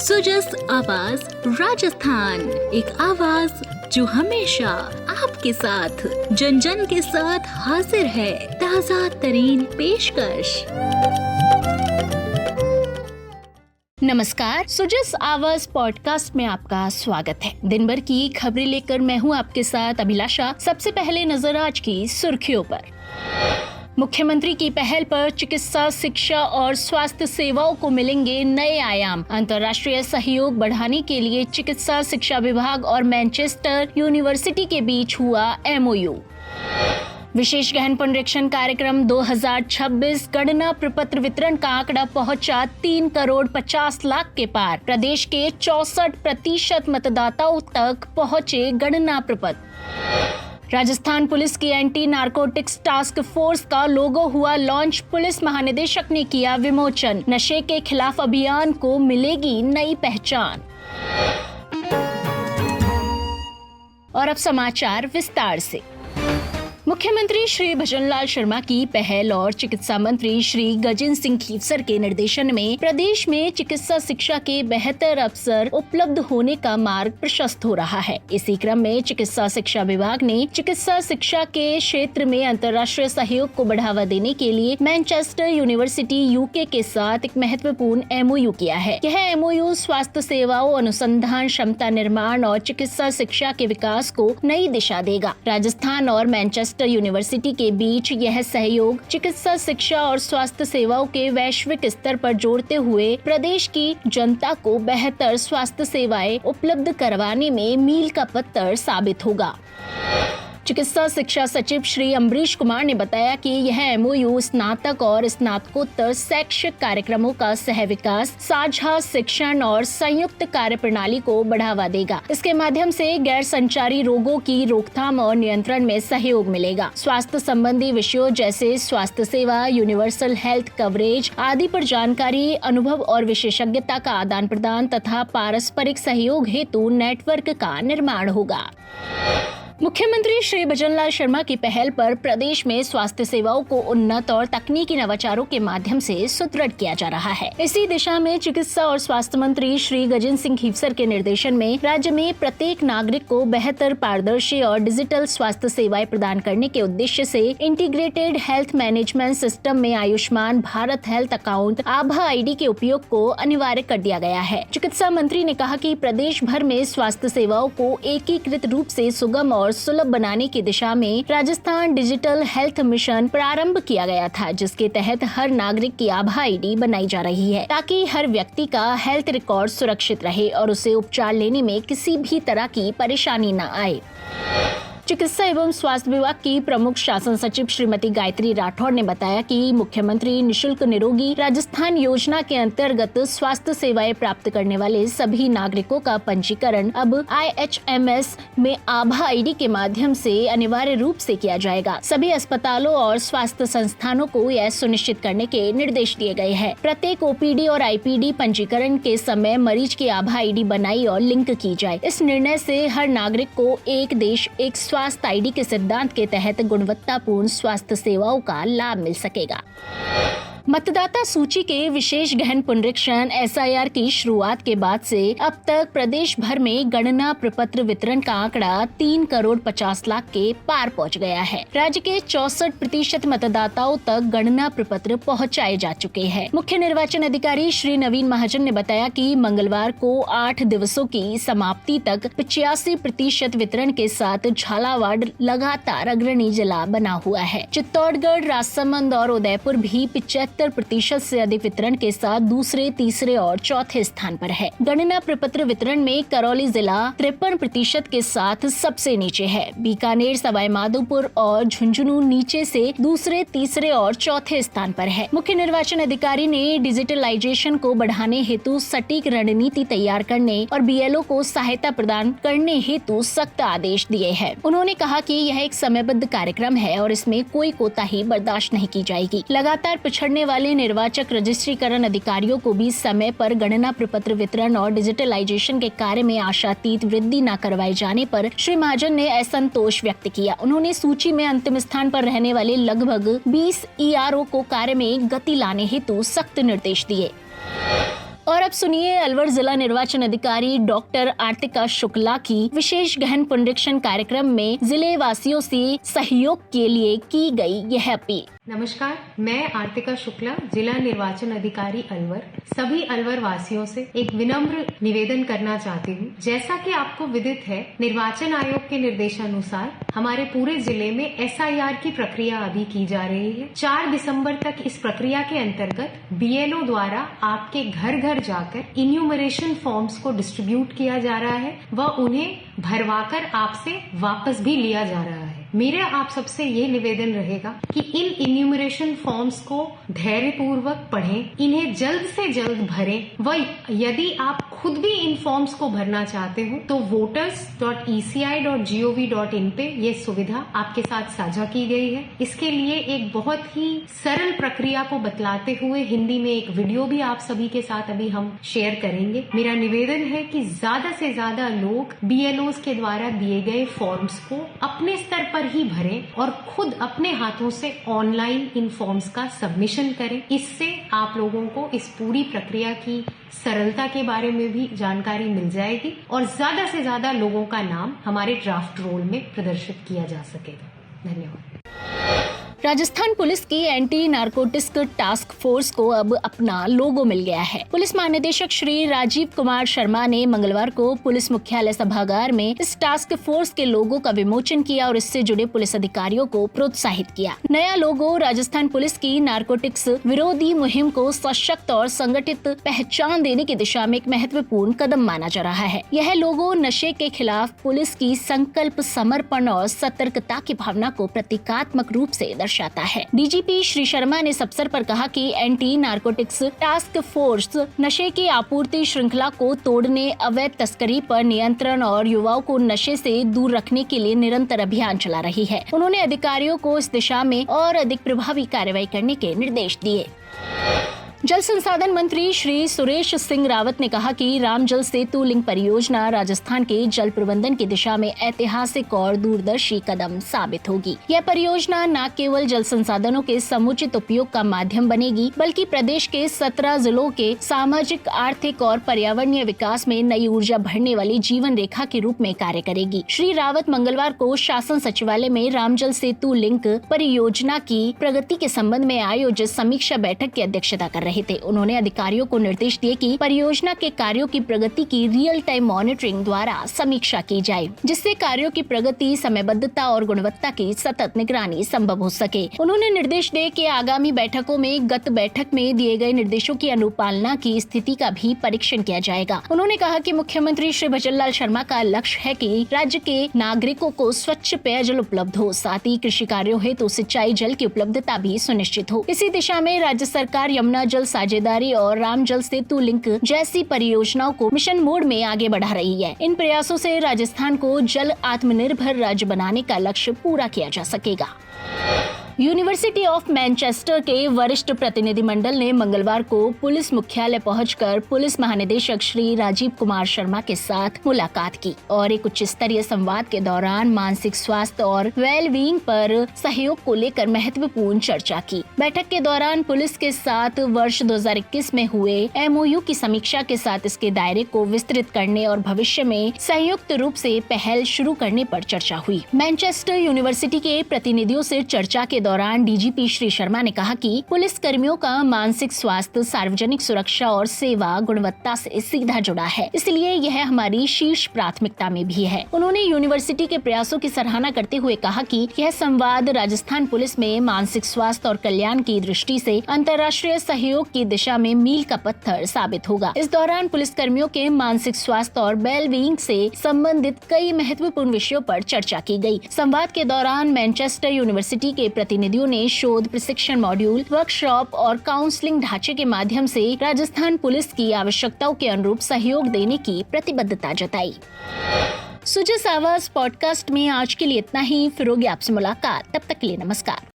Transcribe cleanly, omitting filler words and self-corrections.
सुजस आवाज राजस्थान, एक आवाज जो हमेशा आपके साथ, जन जन के साथ हाजिर है। ताजा तरीन पेशकश। नमस्कार, सुजस आवाज पॉडकास्ट में आपका स्वागत है। दिन भर की खबरें लेकर मैं हूँ आपके साथ अभिलाषा। सबसे पहले नजर आज की सुर्खियों पर। मुख्यमंत्री की पहल पर चिकित्सा, शिक्षा और स्वास्थ्य सेवाओं को मिलेंगे नए आयाम। अंतर्राष्ट्रीय सहयोग बढ़ाने के लिए चिकित्सा शिक्षा विभाग और मैनचेस्टर यूनिवर्सिटी के बीच हुआ MOU। विशेष गहन पुनरीक्षण कार्यक्रम 2026 गणना प्रपत्र वितरण का आंकड़ा पहुंचा 3 करोड़ 50 लाख के पार। प्रदेश के 64% मतदाताओं तक पहुंचे गणना प्रपत्र। राजस्थान पुलिस की एंटी नारकोटिक्स टास्क फोर्स का लोगो हुआ लॉन्च। पुलिस महानिदेशक ने किया विमोचन। नशे के खिलाफ अभियान को मिलेगी नई पहचान। और अब समाचार विस्तार से। मुख्यमंत्री श्री भजनलाल शर्मा की पहल और चिकित्सा मंत्री श्री गजेंद्र सिंह खीवसर के निर्देशन में प्रदेश में चिकित्सा शिक्षा के बेहतर अवसर उपलब्ध होने का मार्ग प्रशस्त हो रहा है। इसी क्रम में चिकित्सा शिक्षा विभाग ने चिकित्सा शिक्षा के क्षेत्र में अंतर्राष्ट्रीय सहयोग को बढ़ावा देने के लिए मैनचेस्टर यूनिवर्सिटी UK के साथ एक महत्वपूर्ण MOU किया है। यह MOU स्वास्थ्य सेवाओं, अनुसंधान, क्षमता निर्माण और चिकित्सा शिक्षा के विकास को नई दिशा देगा। राजस्थान और मैनचेस्टर यूनिवर्सिटी के बीच यह सहयोग चिकित्सा शिक्षा और स्वास्थ्य सेवाओं के वैश्विक स्तर पर जोड़ते हुए प्रदेश की जनता को बेहतर स्वास्थ्य सेवाएं उपलब्ध करवाने में मील का पत्थर साबित होगा। चिकित्सा शिक्षा सचिव श्री अम्बरीश कुमार ने बताया कि यह MOU स्नातक और स्नातकोत्तर शैक्षिक कार्यक्रमों का सह विकास, साझा शिक्षण और संयुक्त कार्यप्रणाली को बढ़ावा देगा। इसके माध्यम से गैर संचारी रोगों की रोकथाम और नियंत्रण में सहयोग मिलेगा। स्वास्थ्य संबंधी विषयों जैसे स्वास्थ्य सेवा, यूनिवर्सल हेल्थ कवरेज आदि पर जानकारी, अनुभव और विशेषज्ञता का आदान प्रदान तथा पारस्परिक सहयोग हेतु नेटवर्क का निर्माण होगा। मुख्यमंत्री श्री भजनलाल शर्मा की पहल पर प्रदेश में स्वास्थ्य सेवाओं को उन्नत और तकनीकी नवाचारों के माध्यम से सुदृढ़ किया जा रहा है। इसी दिशा में चिकित्सा और स्वास्थ्य मंत्री श्री गजेंद्र सिंह खीवसर के निर्देशन में राज्य में प्रत्येक नागरिक को बेहतर, पारदर्शी और डिजिटल स्वास्थ्य सेवाएं प्रदान करने के उद्देश्य से इंटीग्रेटेड हेल्थ मैनेजमेंट सिस्टम में आयुष्मान भारत हेल्थ अकाउंट आभा ID के उपयोग को अनिवार्य कर दिया गया है। चिकित्सा मंत्री ने कहा कि प्रदेश भर में स्वास्थ्य सेवाओं को एकीकृत रूप से सुगम और सुलभ बनाने की दिशा में राजस्थान डिजिटल हेल्थ मिशन प्रारंभ किया गया था, जिसके तहत हर नागरिक की आभा ID बनाई जा रही है ताकि हर व्यक्ति का हेल्थ रिकॉर्ड सुरक्षित रहे और उसे उपचार लेने में किसी भी तरह की परेशानी न आए। चिकित्सा एवं स्वास्थ्य विभाग की प्रमुख शासन सचिव श्रीमती गायत्री राठौड़ ने बताया कि मुख्यमंत्री निशुल्क निरोगी राजस्थान योजना के अंतर्गत स्वास्थ्य सेवाएं प्राप्त करने वाले सभी नागरिकों का पंजीकरण अब IHMS में आभा ID के माध्यम से अनिवार्य रूप से किया जाएगा। सभी अस्पतालों और स्वास्थ्य संस्थानों को यह सुनिश्चित करने के निर्देश दिए गए हैं। प्रत्येक OPD और IPD पंजीकरण के समय मरीज की आभा ID बनाई और लिंक की जाए। इस निर्णय से हर नागरिक को एक देश एक स्वास्थ्य ID के सिद्धांत के तहत गुणवत्तापूर्ण स्वास्थ्य सेवाओं का लाभ मिल सकेगा। मतदाता सूची के विशेष गहन पुनरीक्षण SIR की शुरुआत के बाद से अब तक प्रदेश भर में गणना प्रपत्र वितरण का आंकड़ा 3 करोड़ 50 लाख के पार पहुंच गया है। राज्य के 64% मतदाताओं तक गणना प्रपत्र पहुंचाए जा चुके हैं। मुख्य निर्वाचन अधिकारी श्री नवीन महाजन ने बताया कि मंगलवार को 8 दिवसों की समाप्ति तक 85% वितरण के साथ झालावाड़ लगातार अग्रणी जिला बना हुआ है। चित्तौड़गढ़, राजसमंद और उदयपुर भी 75% से अधिक वितरण के साथ दूसरे, तीसरे और चौथे स्थान पर है। गणना प्रपत्र वितरण में करौली जिला 53% के साथ सबसे नीचे है। बीकानेर, सवाई माधोपुर और झुंझुनू नीचे से दूसरे, तीसरे और चौथे स्थान पर है। मुख्य निर्वाचन अधिकारी ने डिजिटलाइजेशन को बढ़ाने हेतु सटीक रणनीति तैयार करने और BLO को सहायता प्रदान करने हेतु सख्त आदेश दिए हैं। उन्होंने कहा कि यह एक समयबद्ध कार्यक्रम है और इसमें कोई कोताही बर्दाश्त नहीं की जाएगी। लगातार पिछड़ने वाले निर्वाचक रजिस्ट्रीकरण अधिकारियों को भी समय पर गणना प्रपत्र वितरण और डिजिटलाइजेशन के कार्य में आशातीत वृद्धि न करवाए जाने पर श्री महाजन ने असंतोष व्यक्त किया। उन्होंने सूची में अंतिम स्थान पर रहने वाले लगभग 20 ERO को कार्य में गति लाने हेतु सख्त निर्देश दिए। और अब सुनिए अलवर जिला निर्वाचन अधिकारी डॉक्टर आर्तिका शुक्ला की विशेष गहन पुनरीक्षण कार्यक्रम में जिले वासियों से सहयोग के लिए की गई यह अपील। नमस्कार, मैं आर्तिका शुक्ला, जिला निर्वाचन अधिकारी अलवर, सभी अलवर वासियों से एक विनम्र निवेदन करना चाहती हूँ। जैसा कि आपको विदित है, निर्वाचन आयोग के निर्देशानुसार हमारे पूरे जिले में SIR की प्रक्रिया अभी की जा रही है। 4 दिसंबर तक इस प्रक्रिया के अंतर्गत BLO द्वारा आपके घर घर जाकर इन्यूमरेशन फॉर्म्स को डिस्ट्रीब्यूट किया जा रहा है व उन्हें भरवाकर आपसे वापस भी लिया जा रहा है। मेरा आप सबसे ये निवेदन रहेगा कि इन इन्यूमरेशन फॉर्म्स को धैर्यपूर्वक पढ़ें, इन्हें जल्द से जल्द भरें व यदि आप खुद भी इन फॉर्म्स को भरना चाहते हो तो voters.eci.gov.in पे ये सुविधा आपके साथ साझा की गई है। इसके लिए एक बहुत ही सरल प्रक्रिया को बतलाते हुए हिंदी में एक वीडियो भी आप सभी के साथ अभी हम शेयर करेंगे। मेरा निवेदन है कि ज्यादा से ज्यादा लोग BLOs के द्वारा दिए गए फॉर्म्स को अपने स्तर पर ही भरें और खुद अपने हाथों से ऑनलाइन इन फॉर्म्स का सबमिशन करें। इससे आप लोगों को इस पूरी प्रक्रिया की सरलता के बारे में भी जानकारी मिल जाएगी और ज्यादा से ज्यादा लोगों का नाम हमारे ड्राफ्ट रोल में प्रदर्शित किया जा सकेगा। धन्यवाद। राजस्थान पुलिस की एंटी नारकोटिक्स टास्क फोर्स को अब अपना लोगो मिल गया है। पुलिस महानिदेशक श्री राजीव कुमार शर्मा ने मंगलवार को पुलिस मुख्यालय सभागार में इस टास्क फोर्स के लोगो का विमोचन किया और इससे जुड़े पुलिस अधिकारियों को प्रोत्साहित किया। नया लोगो राजस्थान पुलिस की नारकोटिक्स विरोधी मुहिम को सशक्त और संगठित पहचान देने की दिशा में एक महत्वपूर्ण कदम माना जा रहा है। यह लोगो नशे के खिलाफ पुलिस की संकल्प, समर्पण और सतर्कता की भावना को प्रतीकात्मक रूप से दर्शाता है। DGP श्री शर्मा ने इस अवसर पर कहा कि एंटी नारकोटिक्स टास्क फोर्स नशे की आपूर्ति श्रृंखला को तोड़ने, अवैध तस्करी पर नियंत्रण और युवाओं को नशे से दूर रखने के लिए निरंतर अभियान चला रही है। उन्होंने अधिकारियों को इस दिशा में और अधिक प्रभावी कार्रवाई करने के निर्देश दिए। जल संसाधन मंत्री श्री सुरेश सिंह रावत ने कहा कि राम जल सेतु लिंक परियोजना राजस्थान के जल प्रबंधन की दिशा में ऐतिहासिक और दूरदर्शी कदम साबित होगी। यह परियोजना न केवल जल संसाधनों के समुचित उपयोग का माध्यम बनेगी, बल्कि प्रदेश के 17 जिलों के सामाजिक, आर्थिक और पर्यावरणीय विकास में नई ऊर्जा भरने वाली जीवन रेखा के रूप में कार्य करेगी। श्री रावत मंगलवार को शासन सचिवालय में राम जल सेतु लिंक परियोजना की प्रगति के संबंध में आयोजित समीक्षा बैठक की अध्यक्षता कर रहे थे। उन्होंने अधिकारियों को निर्देश दिए कि परियोजना के कार्यों की प्रगति की रियल टाइम मॉनिटरिंग द्वारा समीक्षा की जाए, जिससे कार्यों की प्रगति, समयबद्धता और गुणवत्ता की सतत निगरानी संभव हो सके। उन्होंने निर्देश दिए कि आगामी बैठकों में गत बैठक में दिए गए निर्देशों की अनुपालना की स्थिति का भी परीक्षण किया जाएगा। उन्होंने कहा कि मुख्यमंत्री श्री भजनलाल शर्मा का लक्ष्य है कि राज्य के नागरिकों को स्वच्छ पेयजल उपलब्ध हो, साथ ही कृषि कार्यों हेतु सिंचाई जल की उपलब्धता भी सुनिश्चित हो। इसी दिशा में राज्य सरकार यमुना जल साझेदारी और राम जल सेतु लिंक जैसी परियोजनाओं को मिशन मोड में आगे बढ़ा रही है। इन प्रयासों से राजस्थान को जल आत्मनिर्भर राज्य बनाने का लक्ष्य पूरा किया जा सकेगा। यूनिवर्सिटी ऑफ मैनचेस्टर के वरिष्ठ प्रतिनिधिमंडल ने मंगलवार को पुलिस मुख्यालय पहुंचकर पुलिस महानिदेशक श्री राजीव कुमार शर्मा के साथ मुलाकात की और एक उच्च स्तरीय संवाद के दौरान मानसिक स्वास्थ्य और वेलबींग पर सहयोग को लेकर महत्वपूर्ण चर्चा की। बैठक के दौरान पुलिस के साथ वर्ष 2021 में हुए MOU की समीक्षा के साथ इसके दायरे को विस्तृत करने और भविष्य में संयुक्त रूप से पहल शुरू करने पर चर्चा हुई। मैनचेस्टर यूनिवर्सिटी के प्रतिनिधियों से चर्चा के दौरान DGP श्री शर्मा ने कहा कि पुलिस कर्मियों का मानसिक स्वास्थ्य, सार्वजनिक सुरक्षा और सेवा गुणवत्ता से सीधा जुड़ा है, इसलिए यह हमारी शीर्ष प्राथमिकता में भी है। उन्होंने यूनिवर्सिटी के प्रयासों की सराहना करते हुए कहा कि यह संवाद राजस्थान पुलिस में मानसिक स्वास्थ्य और कल्याण की दृष्टि से अंतर्राष्ट्रीय सहयोग की दिशा में मील का पत्थर साबित होगा। इस दौरान पुलिस कर्मियों के मानसिक स्वास्थ्य और वेलबींग से संबंधित कई महत्वपूर्ण विषयों पर चर्चा की गई। संवाद के दौरान मैनचेस्टर यूनिवर्सिटी के प्रतिनिधियों ने शोध, प्रशिक्षण मॉड्यूल, वर्कशॉप और काउंसलिंग ढांचे के माध्यम से राजस्थान पुलिस की आवश्यकताओं के अनुरूप सहयोग देने की प्रतिबद्धता जताई। सुजस आवाज पॉडकास्ट में आज के लिए इतना ही। फिर होगी आपसे मुलाकात, तब तक के लिए नमस्कार।